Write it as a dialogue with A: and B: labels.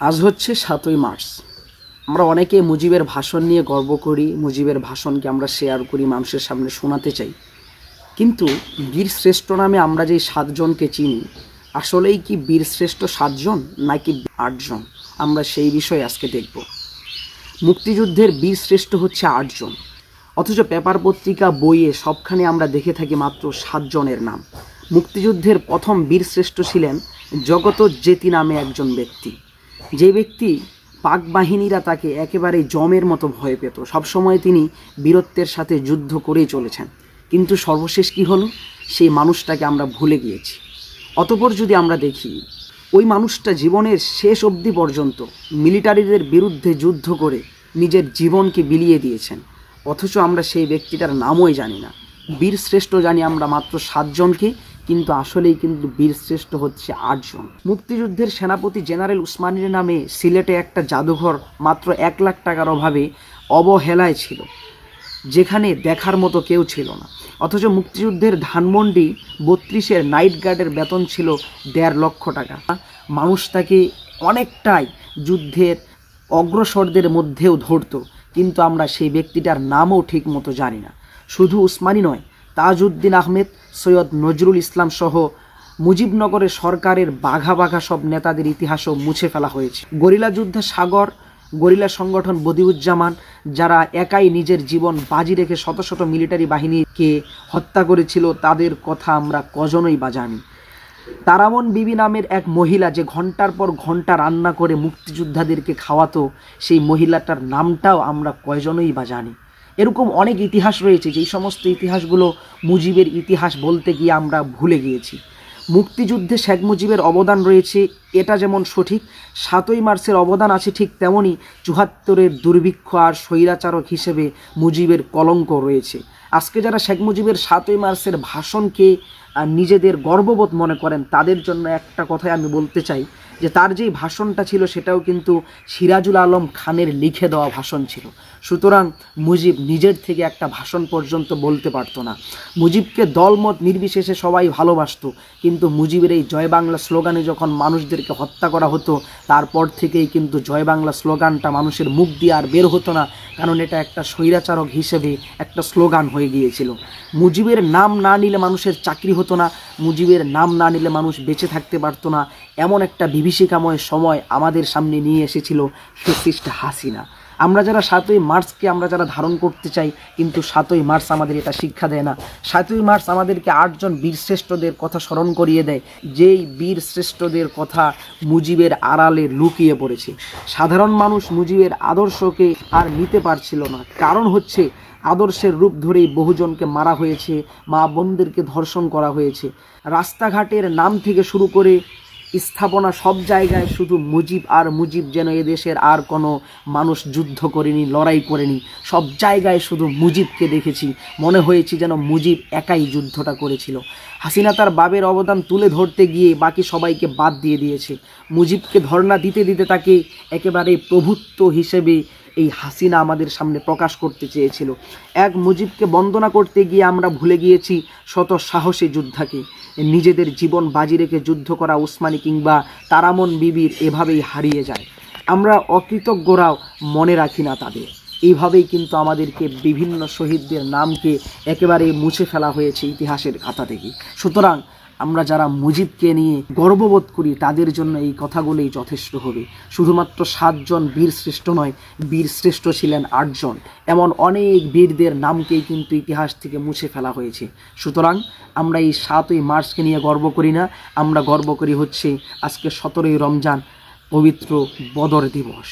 A: আজ হচ্ছে 7ই মার্চ। আমরা অনেকে মুজিবের ভাষণ নিয়ে গর্ব করি, মুজিবের ভাষণকে আমরা শেয়ার করি, মানুষের সামনে শোনাতে চাই। কিন্তু বীরশ্রেষ্ঠ নামে আমরা যেই 7 জনকে চিনি, আসলেই কি বীরশ্রেষ্ঠ 7 জন নাকি 8 জন? আমরা সেই বিষয়ে আজকে দেখব। মুক্তিযুদ্ধের বীরশ্রেষ্ঠ হচ্ছে 8 জন, অথচ পেপার পত্রিকা বইয়ে সবখানে আমরা দেখে থাকি মাত্র 7 জনের নাম। মুক্তিযুদ্ধের প্রথম বীরশ্রেষ্ঠ ছিলেন জগত জেতি নামে একজন ব্যক্তি, যে ব্যক্তি পাক বাহিনীরা তাকে একেবারে জমের মতো ভয় পেত। সবসময় তিনি বীরত্বের সাথে যুদ্ধ করেই চলেছেন, কিন্তু সর্বশেষ কি হলো? সেই মানুষটাকে আমরা ভুলে গিয়েছি। অতঃপর যদি আমরা দেখি, ওই মানুষটা জীবনের শেষ অবধি পর্যন্ত মিলিটারিদের বিরুদ্ধে যুদ্ধ করে নিজের জীবনকে বিলিয়ে দিয়েছেন, অথচ আমরা সেই ব্যক্তিটার নামই জানি না। বীরশ্রেষ্ঠ জানি আমরা মাত্র 7 জনকে, কিন্তু আসলেই কিন্তু বীরশ্রেষ্ঠ হচ্ছে 8 জন। মুক্তিযুদ্ধের সেনাপতি জেনারেল উসমানীর নামে সিলেটে একটা জাদুঘর মাত্র 1 লাখ টাকার অভাবে অবহেলায় ছিল, যেখানে দেখার মতো কেউ ছিল না। অথচ মুক্তিযুদ্ধের ধানমন্ডি 32-এর নাইট গার্ডের বেতন ছিল 1.5 লক্ষ টাকা। মানুষ তাকে অনেকটাই যুদ্ধের অগ্রসরদের মধ্যেও ধরত, কিন্তু আমরা সেই ব্যক্তিটার নামও ঠিক মতো জানি না। শুধু উসমানী নয়, তাজউদ্দিন আহমেদ, সৈয়দ নজরুল ইসলাম সহ মুজিবনগরের সরকারের বাঘা বাঘা সব নেতাদের ইতিহাসও মুছে ফেলা হয়েছে। গরিলা যুদ্ধে সাগর, গরিলা সংগঠন বদিউজ্জামান, যারা একাই নিজের জীবন বাজি রেখে শত শত মিলিটারি বাহিনীকে হত্যা করেছিল, তাদের কথা আমরা কজনই বা জানি। তারামন বিবি নামের এক মহিলা যে ঘন্টার পর ঘন্টা রান্না করে মুক্তিযোদ্ধাদেরকে খাওয়াতো, সেই মহিলাটার নামটাও আমরা কয়জনই বা জানি। এরকম অনেক ইতিহাস রয়েছে, যেই সমস্ত ইতিহাসগুলো মুজিবের ইতিহাস বলতে গিয়ে আমরা ভুলে গিয়েছি। মুক্তিযুদ্ধে শেখ মুজিবের অবদান রয়েছে, এটা যেমন সঠিক, 7ই মার্চের অবদান আছে ঠিক তেমনই 74-এর দুর্ভিক্ষ আর স্বৈরাচারক হিসেবে মুজিবের কলঙ্ক রয়েছে। আজকে যারা শেখ মুজিবের 7ই মার্চের ভাষণকে নিজেদের গর্ববোধ মনে করেন, তাদের জন্য একটা কথাই আমি বলতে চাই, যে তার যেই ভাষণটা ছিল সেটাও কিন্তু সিরাজুল আলম খানের লিখে দেওয়া ভাষণ ছিল। সুতরাং মুজিব নিজের থেকে একটা ভাষণ পর্যন্ত বলতে পারতো না। মুজিবকে দলমত নির্বিশেষে সবাই ভালোবাসত, কিন্তু মুজিবের এই জয় বাংলা স্লোগানে যখন মানুষদেরকে হত্যা করা হতো, তারপর থেকেই কিন্তু জয় বাংলা স্লোগানটা মানুষের মুখ দিয়ে আর বের হতো না, কারণ এটা একটা স্বৈরাচারক হিসেবে একটা স্লোগান হয়ে গিয়েছিল। মুজিবের নাম না নিলে মানুষের চাকরি হতো না, মুজিবের নাম না নিলে মানুষ বেঁচে থাকতে পারতো না। এমন একটা বিভীষিকাময় সময় আমাদের সামনে নিয়ে এসেছিল ফ্যাসিস্ট হাসিনা। আমরা যারা 7ই মার্চকে আমরা যারা ধারণ করতে চাই, কিন্তু 7ই মার্চ আমাদের এটা শিক্ষা দেয় না। 7ই মার্চ আমাদেরকে 8 জন বীরশ্রেষ্ঠদের কথা স্মরণ করিয়ে দেয়, যেই বীরশ্রেষ্ঠদের কথা মুজিবের আড়ালে লুকিয়ে পড়েছে। সাধারণ মানুষ মুজিবের আদর্শকে আর নিতে পারছিল না, কারণ হচ্ছে আদর্শের রূপ ধরেই বহুজনকে মারা হয়েছে, মা বোনদেরকে ধর্ষণ করা হয়েছে। রাস্তাঘাটের নাম থেকে শুরু করে স্থাপনা সব জায়গায় শুধু মুজিব আর মুজিব, যেন এদেশের আর কোনো মানুষ যুদ্ধ করেনি, লড়াই করেনি। সব জায়গায় শুধু মুজিবকে দেখেছি, মনে হয়েছে যেন মুজিব একাই যুদ্ধটা করেছিল। হাসিনা তার বাবের অবদান তুলে ধরতে গিয়ে বাকি সবাইকে বাদ দিয়ে দিয়েছে। মুজিবকে ধর্ণা দিতে দিতে তাকে একেবারে প্রভুত্ব হিসেবে এই হাসিনা আমাদের সামনে প্রকাশ করতে চেয়েছিল। এক মুজিবকে বন্দনা করতে গিয়ে আমরা ভুলে গিয়েছি শত সাহসী যোদ্ধাকে। নিজেদের জীবন বাজি রেখে যুদ্ধ করা উসমানী কিংবা তারামন বিবির এভাবেই হারিয়ে যায়। আমরা অকৃতজ্ঞরাও মনে রাখি না তাদের। এইভাবেই কিন্তু আমাদেরকে বিভিন্ন শহীদদের নামকে একেবারে মুছে ফেলা হয়েছে ইতিহাসের খাতা থেকে। সুতরাং আমরা যারা মুজিবকে নিয়ে গর্ববোধ করি, তাদের জন্য এই কথাগুলোই যথেষ্ট হবে। শুধুমাত্র 7 জন বীরশ্রেষ্ঠ নয়, বীরশ্রেষ্ঠ ছিলেন 8 জন। এমন অনেক বীরদের নামকেই কিন্তু ইতিহাস থেকে মুছে ফেলা হয়েছে। সুতরাং আমরা এই 7ই মার্চকে নিয়ে গর্ব করি না, আমরা গর্ব করি হচ্ছে আজকে 17ই রমজান, পবিত্র বদর দিবস।